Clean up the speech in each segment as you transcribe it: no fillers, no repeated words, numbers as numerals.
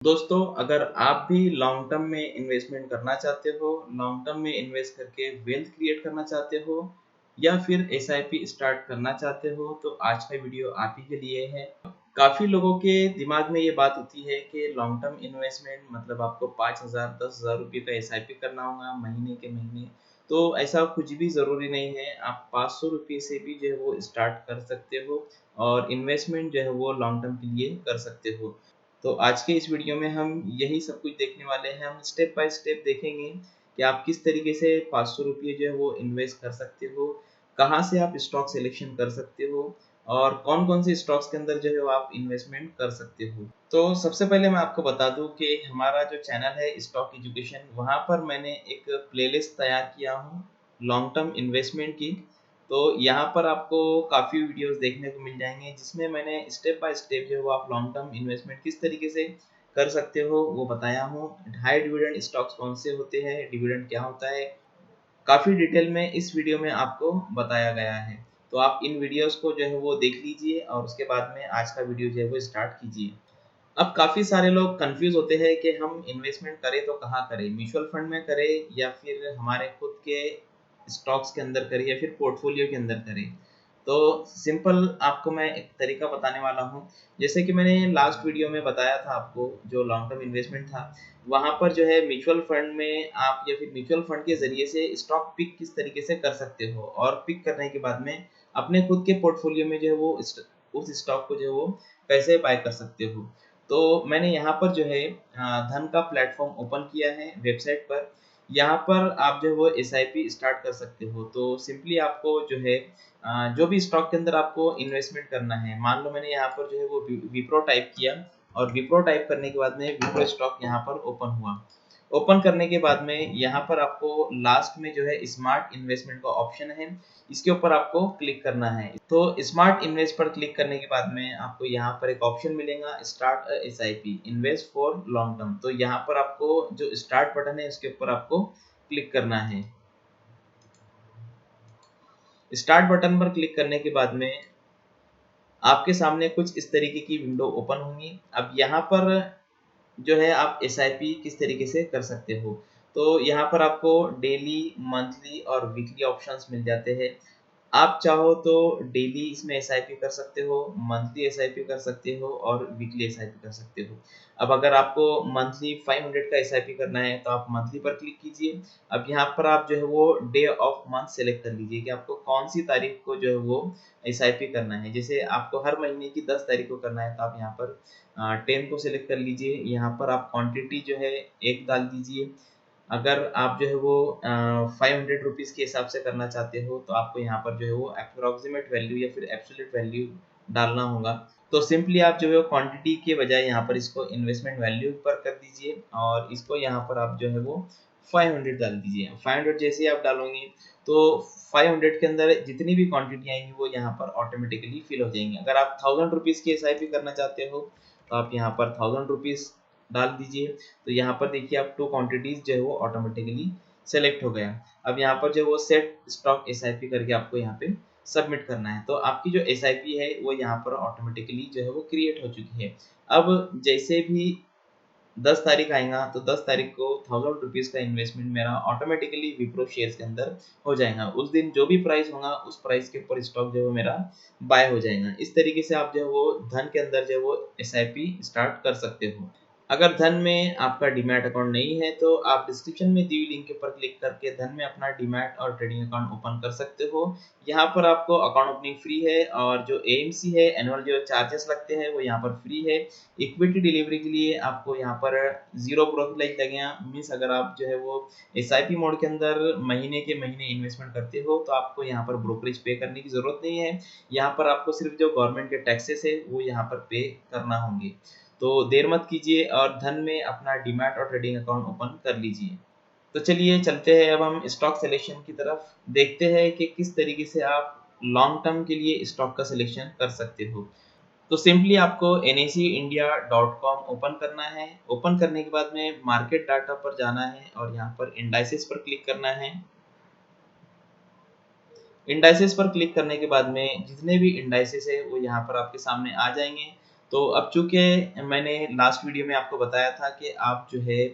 दोस्तों, अगर आप भी लॉन्ग टर्म में इन्वेस्टमेंट करना चाहते हो, लॉन्ग टर्म में इन्वेस्ट करके वेल्थ क्रिएट करना चाहते हो या फिर एसआईपी स्टार्ट करना चाहते हो, तो आज का वीडियो आप ही के लिए है। काफ़ी लोगों के दिमाग में ये बात होती है कि लॉन्ग टर्म इन्वेस्टमेंट मतलब आपको 5,000 10,000 रुपये का एसआईपी करना होगा महीने के महीने। तो ऐसा कुछ भी ज़रूरी नहीं है, आप 500 रुपये से भी जो है वो स्टार्ट कर सकते हो और इन्वेस्टमेंट जो है वो लॉन्ग टर्म के लिए कर सकते हो। तो आज के इस वीडियो में हम यही सब कुछ देखने वाले हैं। हम स्टेप बाय स्टेप देखेंगे कि आप किस तरीके से 500 रुपये जो है वो इन्वेस्ट कर सकते हो, कहाँ से आप स्टॉक सिलेक्शन कर सकते हो और कौन कौन से स्टॉक्स के अंदर जो है वो आप इन्वेस्टमेंट कर सकते हो। तो सबसे पहले मैं आपको बता दूं कि हमारा जो चैनल है स्टॉक एजुकेशन, वहाँ पर मैंने एक प्लेलिस्ट तैयार किया हूँ लॉन्ग टर्म इन्वेस्टमेंट की। तो यहाँ पर आपको काफ़ी वीडियोस देखने को मिल जाएंगे जिसमें मैंने स्टेप बाय स्टेप जो है वो आप लॉन्ग टर्म इन्वेस्टमेंट किस तरीके से कर सकते हो वो बताया हूँ। हाई डिविडेंड स्टॉक्स कौन से होते हैं, डिविडेंड क्या होता है, काफ़ी डिटेल में इस वीडियो में आपको बताया गया है। तो आप इन वीडियोस को जो है वो देख लीजिए और उसके बाद में आज का वीडियो जो है वो स्टार्ट कीजिए। अब काफ़ी सारे लोग कंफ्यूज होते हैं कि हम इन्वेस्टमेंट करें तो कहाँ करें, म्यूचुअल फंड में करें या फिर हमारे खुद के स्टॉक्स के अंदर करें या फिर पोर्टफोलियो के अंदर करें। तो सिंपल आपको मैं एक तरीका बताने वाला हूँ। जैसे कि मैंने लास्ट वीडियो में बताया था आपको, जो लॉन्ग टर्म इन्वेस्टमेंट था वहाँ पर जो है म्यूचुअल फंड में आप या फिर म्यूचुअल फंड के ज़रिए से स्टॉक पिक किस तरीके से कर सकते हो और पिक करने के बाद में अपने खुद के पोर्टफोलियो में जो है वो उस स्टॉक को जो है वो कैसे बाय कर सकते हो। तो मैंने यहाँ पर जो है धन का प्लेटफॉर्म ओपन किया है वेबसाइट पर। यहाँ पर आप जो है वो एसआईपी स्टार्ट कर सकते हो। तो सिंपली आपको जो है जो भी स्टॉक के अंदर आपको इन्वेस्टमेंट करना है, मान लो मैंने यहाँ पर जो है वो विप्रो टाइप किया और विप्रो टाइप करने के बाद में विप्रो स्टॉक यहाँ पर ओपन हुआ। ओपन करने के बाद में यहाँ पर आपको लास्ट में जो है स्मार्ट इन्वेस्टमेंट का ऑप्शन है, इसके ऊपर आपको क्लिक करना है। तो स्मार्ट इन्वेस्ट पर क्लिक करने के बाद में आपको यहाँ पर एक ऑप्शन मिलेगा start SIP invest for long term. तो यहाँ पर आपको जो स्टार्ट बटन है उसके ऊपर आपको क्लिक करना है। स्टार्ट बटन पर क्लिक करने के बाद में आपके सामने कुछ इस तरीके की विंडो ओपन होंगी। अब यहाँ पर जो है आप एसआईपी किस तरीके से कर सकते हो। तो यहाँ पर आपको डेली, मंथली और वीकली ऑप्शंस मिल जाते हैं। आप चाहो तो डेली इसमें एसआईपी कर सकते हो, मंथली एसआईपी कर सकते हो और वीकली एसआईपी कर सकते हो। अब अगर आपको मंथली 500 का एसआईपी करना है तो आप मंथली पर क्लिक कीजिए। अब यहाँ पर आप जो है वो डे ऑफ मंथ सेलेक्ट कर लीजिए कि आपको कौन सी तारीख को जो है वो एसआईपी करना है। जैसे आपको हर महीने की 10 तारीख को करना है तो आप यहाँ पर 10 को सिलेक्ट कर लीजिए। यहाँ पर आप क्वांटिटी जो है एक डाल दीजिए। अगर आप जो है वो 500 रुपीज़ के हिसाब से करना चाहते हो तो आपको यहाँ पर जो है वो अप्रोक्सीमेट वैल्यू या फिर एब्सोल्यूट वैल्यू डालना होगा। तो सिंपली आप जो है वो क्वांटिटी के बजाय यहाँ पर इसको इन्वेस्टमेंट वैल्यू पर कर दीजिए और इसको यहाँ पर आप जो है वो 500 डाल दीजिए। 500 जैसे ही आप डालोगे तो 500 के अंदर जितनी भी क्वांटिटी आएंगी वो यहाँ पर ऑटोमेटिकली फिल हो जाएंगी। अगर आप 1000 रुपीज़ की एसआईपी करना चाहते हो तो आप यहाँ पर 1000 रुपीज़ डाल दीजिए। तो यहाँ पर देखिए आप 2 क्वांटिटीज जो है वो ऑटोमेटिकली सेलेक्ट हो गया। अब यहाँ पर जो है वो सेट स्टॉक एसआईपी करके आपको यहाँ पे सबमिट करना है। तो आपकी जो एसआईपी है वो यहाँ पर ऑटोमेटिकली जो है वो क्रिएट हो चुकी है। अब जैसे भी 10 तारीख आएगा तो 10 तारीख को 1000 रुपीज़ का इन्वेस्टमेंट मेरा ऑटोमेटिकली विप्रो शेयर्स के अंदर हो जाएगा। उस दिन जो भी प्राइस होगा उस प्राइस के ऊपर स्टॉक जो है मेरा बाय हो जाएगा। इस तरीके से आप जो है वो धन के अंदर जो है वो एसआईपी स्टार्ट कर सकते हो। अगर धन में आपका डीमैट अकाउंट नहीं है तो आप डिस्क्रिप्शन में दी हुई लिंक के ऊपर क्लिक करके धन में अपना डीमैट और ट्रेडिंग अकाउंट ओपन कर सकते हो। यहाँ पर आपको अकाउंट ओपनिंग फ्री है और जो एएमसी है, एनुअल जो चार्जेस लगते हैं वो यहाँ पर फ्री है। इक्विटी डिलीवरी के लिए आपको यहाँ पर जीरो ब्रोकरेज लगेगा। मीन्स अगर आप जो है वो एसआईपी मोड के अंदर महीने के महीने इन्वेस्टमेंट करते हो तो आपको यहाँ पर ब्रोकरेज पे करने की जरूरत नहीं है। यहाँ पर आपको सिर्फ जो गवर्नमेंट के टैक्सेस है वो यहाँ पर पे करना होंगे। तो देर मत कीजिए और धन में अपना डीमैट और ट्रेडिंग अकाउंट ओपन कर लीजिए। तो चलिए चलते हैं अब हम स्टॉक सिलेक्शन की तरफ, देखते हैं कि किस तरीके से आप लॉन्ग टर्म के लिए स्टॉक का सिलेक्शन कर सकते हो। तो सिंपली आपको nacindia.com ओपन करना है। ओपन करने के बाद में मार्केट डाटा पर जाना है और यहाँ पर इंडाइसेस पर क्लिक करना है। इंडाइसेस पर क्लिक करने के बाद में जितने भी इंडाइसेस है वो यहाँ पर आपके सामने आ जाएंगे। तो अब चूंकि मैंने लास्ट वीडियो में आपको बताया था कि आप जो है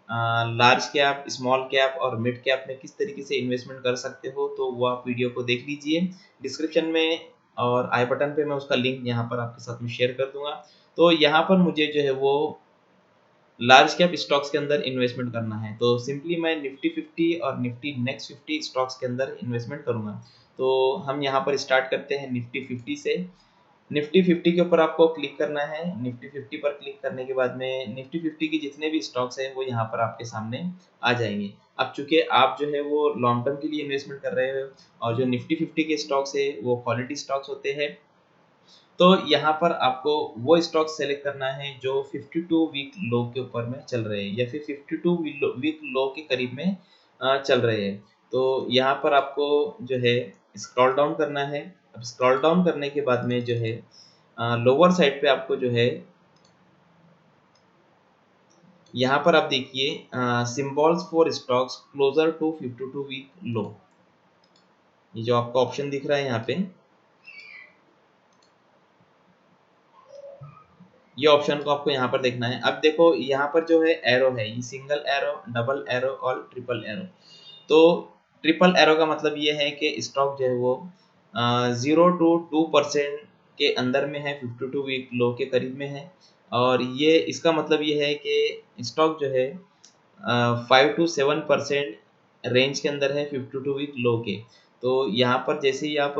लार्ज कैप, स्मॉल कैप और मिड कैप में किस तरीके से इन्वेस्टमेंट कर सकते हो, तो वो आप वीडियो को देख लीजिए। डिस्क्रिप्शन में और आई बटन पे मैं उसका लिंक यहाँ पर आपके साथ में शेयर कर दूंगा। तो यहाँ पर मुझे जो है वो लार्ज कैप स्टॉक्स के अंदर इन्वेस्टमेंट करना है, तो सिंपली मैं निफ्टी 50 और निफ्टी नेक्स्ट 50 स्टॉक्स के अंदर इन्वेस्टमेंट करूंगा। तो हम यहाँ पर स्टार्ट करते हैं निफ्टी 50 से। निफ्टी 50 के ऊपर आपको क्लिक करना है। निफ्टी 50 पर क्लिक करने के बाद में निफ्टी 50 के जितने भी स्टॉक्स हैं वो यहाँ पर आपके सामने आ जाएंगे। अब चूंकि आप जो है वो लॉन्ग टर्म के लिए इन्वेस्टमेंट कर रहे हो और जो निफ्टी 50 के स्टॉक्स है वो क्वालिटी स्टॉक्स होते हैं, तो यहाँ पर आपको वो स्टॉक सेलेक्ट करना है जो 52 वीक लो के ऊपर में चल रहे हैं या फिर 52 वीक लो के करीब में चल रहे हैं। तो यहाँ पर आपको जो है स्क्रॉल डाउन करना है। अब स्क्रॉल डाउन करने के बाद में जो है लोअर साइड पे आपको जो है यहाँ पर आप देखिए symbols for stocks closer to 52 week low, ये जो आपको ऑप्शन दिख रहा है यहाँ पे, ये ऑप्शन को आपको यहाँ पर देखना है। अब देखो यहाँ पर जो है एरो है, ये सिंगल एरो, डबल एरो और ट्रिपल एरो। तो ट्रिपल एरो का मतलब ये है कि स्टॉक जो है वो 0 to 2% के अंदर में है, 52 वीक लो के करीब में है। और ये इसका मतलब ये है कि स्टॉक जो है 5 to 7% रेंज के अंदर है 52 वीक लो के। तो यहाँ पर जैसे ही आप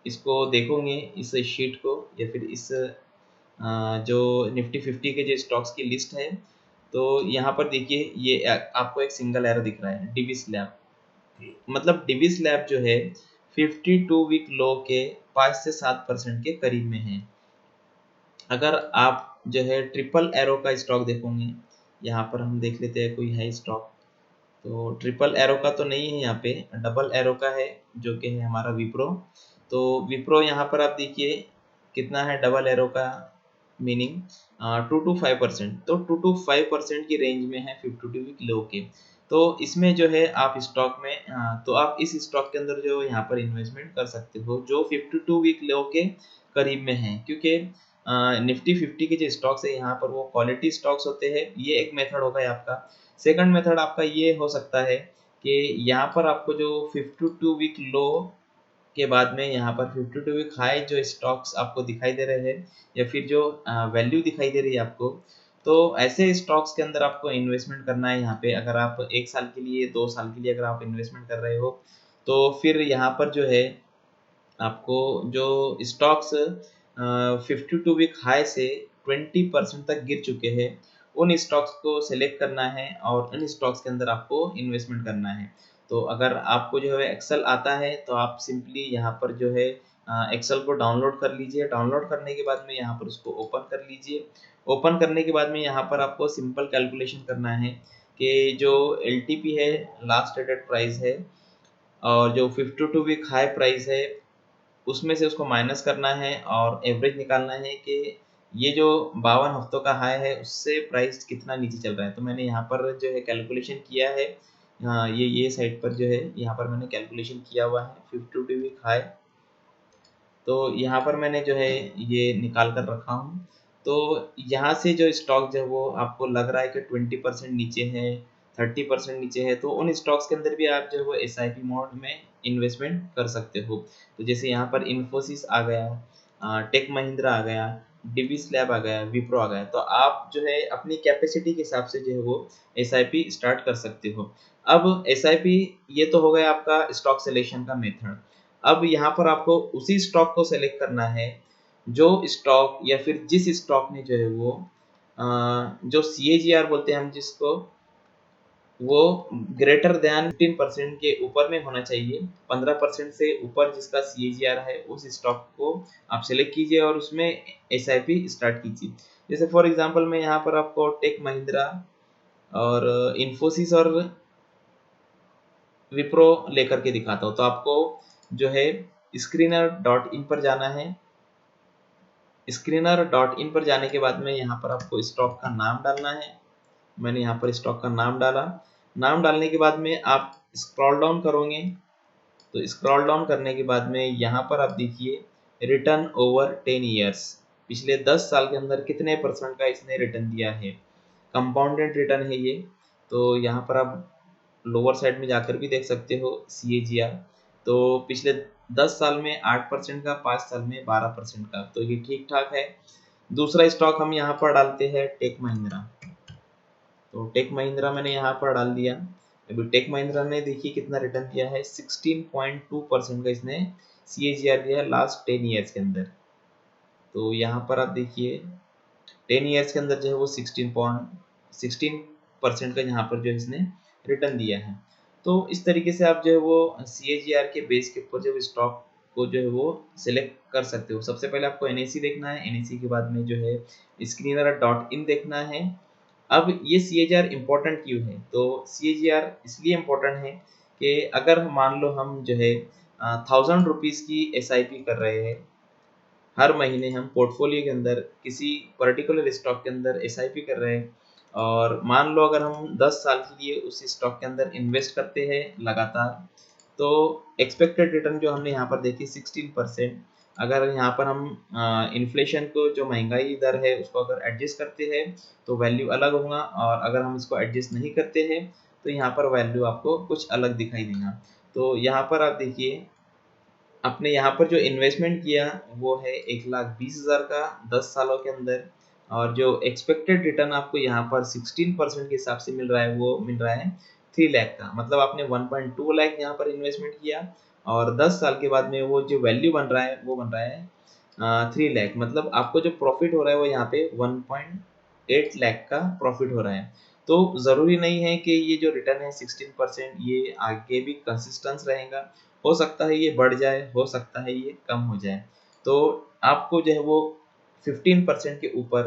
इसको देखोगे, इस शीट को या फिर इस जो निफ्टी 50 के जो स्टॉक्स की लिस्ट है, तो यहाँ पर देखिए ये आपको एक सिंगल एरो दिख रहा है, डीवी स्लैब। मतलब डीवी स्लैब जो है 52 वीक लो के 5 से 7% के करीब में है। अगर आप जो है ट्रिपल एरो का स्टॉक देखोगे, यहाँ पर हम देख लेते हैं कोई है स्टॉक, तो ट्रिपल एरो का तो नहीं है यहाँ पे, डबल एरो का है जो कि है हमारा विप्रो। तो विप्रो यहाँ पर आप देखिए कितना है डबल एरो का, मीनिंग 2 to 5%। तो 2 to 5% की रेंज में है 52 वीक लो के। तो इसमें जो है आप स्टॉक में तो आप इस स्टॉक के अंदर जो यहाँ पर इन्वेस्टमेंट कर सकते हो जो 52 वीक लो के करीब में है, क्योंकि निफ्टी 50 के जो स्टॉक्स है यहाँ पर वो क्वालिटी स्टॉक्स होते हैं। ये एक मेथड होगा आपका। सेकंड मेथड आपका ये हो सकता है कि यहाँ पर आपको जो 52 वीक लो के बाद में यहाँ पर 52 वीक हाई जो स्टॉक्स आपको दिखाई दे रहे हैं या फिर जो वैल्यू दिखाई दे रही है आपको, तो ऐसे स्टॉक्स के अंदर आपको इन्वेस्टमेंट करना है। यहाँ पे अगर आप 1 साल के लिए, 2 साल के लिए अगर आप इन्वेस्टमेंट कर रहे हो, तो फिर यहाँ पर जो है आपको जो स्टॉक्स 52 वीक हाई से 20% तक गिर चुके हैं, उन स्टॉक्स को सेलेक्ट करना है और उन स्टॉक्स के अंदर आपको इन्वेस्टमेंट करना है। तो अगर आपको जो है एक्सेल आता है तो आप सिंपली यहाँ पर जो है एक्सेल को डाउनलोड कर लीजिए। डाउनलोड करने के बाद में यहाँ पर उसको ओपन कर लीजिए। ओपन करने के बाद में यहाँ पर आपको सिंपल कैलकुलेशन करना है कि जो LTP है, लास्ट ट्रेडेड प्राइस है, और जो 52 वीक हाई प्राइस है उसमें से उसको माइनस करना है और एवरेज निकालना है कि ये जो 52 हफ्तों का हाई है उससे प्राइस कितना नीचे चल रहा है। तो मैंने यहाँ पर जो है कैलकुलेशन किया है, हाँ ये साइट पर जो है यहाँ पर मैंने कैलकुलेशन किया हुआ है 52 वीक हाई। तो यहाँ पर मैंने जो है ये निकाल कर रखा हूँ। तो यहाँ से जो स्टॉक जो है वो आपको लग रहा है कि 20% नीचे है, 30% नीचे है, तो उन स्टॉक्स के अंदर भी आप जो है वो SIP मोड में इन्वेस्टमेंट कर सकते हो। तो जैसे यहाँ पर इन्फोसिस आ गया, टेक महिंद्रा आ गया, डीवी स्लैब आ गया, विप्रो आ गया, तो आप जो है अपनी कैपेसिटी के हिसाब से जो है वो SIP स्टार्ट कर सकते हो। अब SIP ये तो हो गया आपका स्टॉक सिलेक्शन का मेथड। अब यहाँ पर आपको उसी स्टॉक को सेलेक्ट करना है जो स्टॉक या फिर जिस स्टॉक ने जो है वो जो CAGR बोलते हैं हम जिसको, वो ग्रेटर देन 15% के ऊपर में होना चाहिए। 15% से ऊपर जिसका CAGR है उस स्टॉक को आप सेलेक्ट कीजिए और उसमें SIP स्टार्ट कीजिए। जैसे फॉर एग्जांपल मैं यहाँ पर आपको टेक महिंद्रा और इन्फोसिस और विप्रो लेकर के दिखाता हूँ। तो आपको जो है screener.in पर जाना है। screener.in पर जाने के बाद में यहाँ पर आपको स्टॉक का नाम डालना है। मैंने यहाँ पर स्टॉक का नाम डाला। नाम डालने के बाद में आप स्क्रॉल डाउन करोगे, तो स्क्रॉल डाउन करने के बाद में यहाँ पर आप देखिए रिटर्न ओवर 10 ईयर्स, पिछले 10 साल के अंदर कितने % का इसने रिटर्न दिया है। कंपाउंडेड रिटर्न है ये। तो यहाँ पर आप लोअर साइड में जाकर भी देख सकते हो CAGR। तो पिछले 10 साल में 8% का, 5 साल में 12% का, तो ये ठीक ठाक है। दूसरा स्टॉक हम यहाँ पर डालते हैं टेक महिंद्रा। तो टेक महिंद्रा मैंने यहाँ पर डाल दिया। अभी टेक महिंद्रा ने देखिए कितना रिटर्न दिया है, 16.2% का इसने CAGR दिया है लास्ट 10 ईयर्स के अंदर। तो यहाँ पर आप देखिए 10 ईयर्स के अंदर जो है वो 16% का यहाँ पर जो इसने रिटर्न दिया है। तो इस तरीके से आप जो है वो CAGR के बेस के ऊपर जो स्टॉक को जो है वो सिलेक्ट कर सकते हो। सबसे पहले आपको NSE देखना है, NSE के बाद में जो है screener.in देखना है। अब ये CAGR इम्पोर्टेंट क्यों है? तो CAGR इसलिए इम्पोर्टेंट है कि अगर मान लो हम जो है 1000 रुपीज़ की SIP कर रहे हैं, हर महीने हम पोर्टफोलियो के अंदर किसी पर्टिकुलर स्टॉक के अंदर SIP कर रहे हैं, और मान लो अगर हम 10 साल के लिए उस स्टॉक के अंदर इन्वेस्ट करते हैं लगातार, तो एक्सपेक्टेड रिटर्न जो हमने यहाँ पर देखी 16%। अगर यहाँ पर हम इन्फ्लेशन को, जो महंगाई दर है, उसको अगर एडजस्ट करते हैं तो वैल्यू अलग होगा, और अगर हम इसको एडजस्ट नहीं करते हैं तो यहाँ पर वैल्यू आपको कुछ अलग दिखाई देगा। तो यहाँ पर आप देखिए आपने यहाँ पर जो इन्वेस्टमेंट किया वो है 1,20,000 का 10 सालों के अंदर, और जो एक्सपेक्टेड रिटर्न आपको यहाँ पर 16% के हिसाब से मिल रहा है वो मिल रहा है 3 लाख का। मतलब आपने 1.2 लाख यहाँ पर इन्वेस्टमेंट किया, और 10 साल के बाद में वो जो वैल्यू बन रहा है वो बन रहा है 3 लाख। मतलब आपको जो प्रॉफिट हो रहा है वो यहाँ पे 1.8 लाख का प्रॉफिट हो रहा है। तो ज़रूरी नहीं है कि ये जो रिटर्न है 16% ये आगे भी कंसिस्टेंस रहेगा। हो सकता है ये बढ़ जाए, हो सकता है ये कम हो जाए। तो आपको जो है वो 15% के ऊपर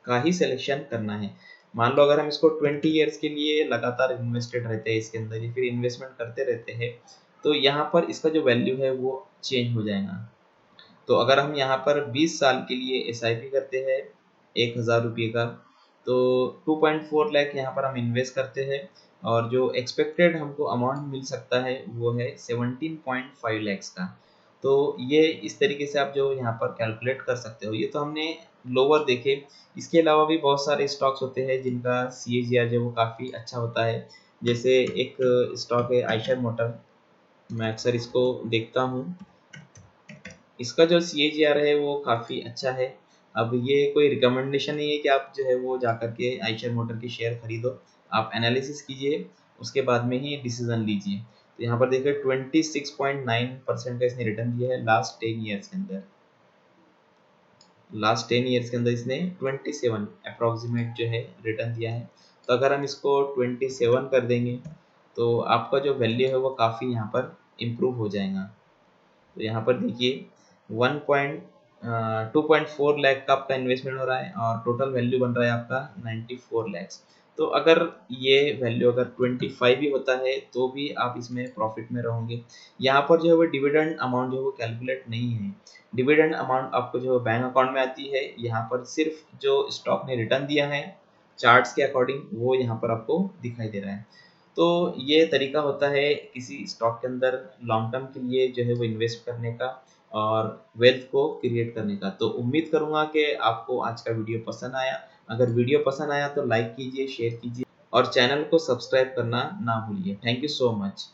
का ही सिलेक्शन करना है। मान लो अगर हम इसको 20 ईयर्स के लिए लगातार इन्वेस्टेड रहते हैं इसके अंदर, या फिर इन्वेस्टमेंट करते रहते हैं, तो यहाँ पर इसका जो वैल्यू है वो चेंज हो जाएगा। तो अगर हम यहाँ पर 20 साल के लिए SIP करते हैं 1,000 रुपये का, तो 2.4 लाख यहाँ पर हम इन्वेस्ट करते हैं, और जो एक्सपेक्टेड हमको अमाउंट मिल सकता है वो है 17.5 लैक्स का। तो ये इस तरीके से आप जो यहाँ पर कैलकुलेट कर सकते हो। ये तो हमने लोअर देखे, इसके अलावा भी बहुत सारे स्टॉक्स होते हैं जिनका CAGR जो वो काफ़ी अच्छा होता है। जैसे एक स्टॉक है आयशर मोटर, मैं अक्सर इसको देखता हूँ। इसका जो CAGR है वो काफ़ी अच्छा है। अब ये कोई रिकमेंडेशन नहीं है कि आप जो है वो जाकर के आयशर मोटर के शेयर खरीदो। आप एनालिसिस कीजिए, उसके बाद में ही डिसीजन लीजिए। तो यहाँ पर देखिए 26.9% का इसने रिटर्न दिया है लास्ट 10 ईयर्स के अंदर। लास्ट 10 ईयर्स के अंदर इसने 27 अप्रॉक्सीमेट जो है रिटर्न दिया है। तो अगर हम इसको 27 कर देंगे तो आपका जो वैल्यू है वो काफ़ी यहाँ पर इम्प्रूव हो जाएगा। तो यहाँ पर देखिए 2.4 लाख का आपका इन्वेस्टमेंट हो रहा है, और टोटल वैल्यू बन रहा है आपका 94 लैक्स। तो अगर ये वैल्यू अगर 25 भी होता है तो भी आप इसमें प्रॉफिट में रहोगे। यहाँ पर जो है वो डिविडेंड अमाउंट जो है वो कैलकुलेट नहीं है। डिविडेंड अमाउंट आपको जो है बैंक अकाउंट में आती है। यहाँ पर सिर्फ जो स्टॉक ने रिटर्न दिया है चार्ट्स के अकॉर्डिंग वो यहाँ पर आपको दिखाई दे रहा है। तो ये तरीका होता है किसी स्टॉक के अंदर लॉन्ग टर्म के लिए जो है वो इन्वेस्ट करने का और वेल्थ को क्रिएट करने का। तो उम्मीद करूंगा कि आपको आज का वीडियो पसंद आया। अगर वीडियो पसंद आया तो लाइक कीजिए, शेयर कीजिए, और चैनल को सब्सक्राइब करना ना भूलिए। Thank you so much.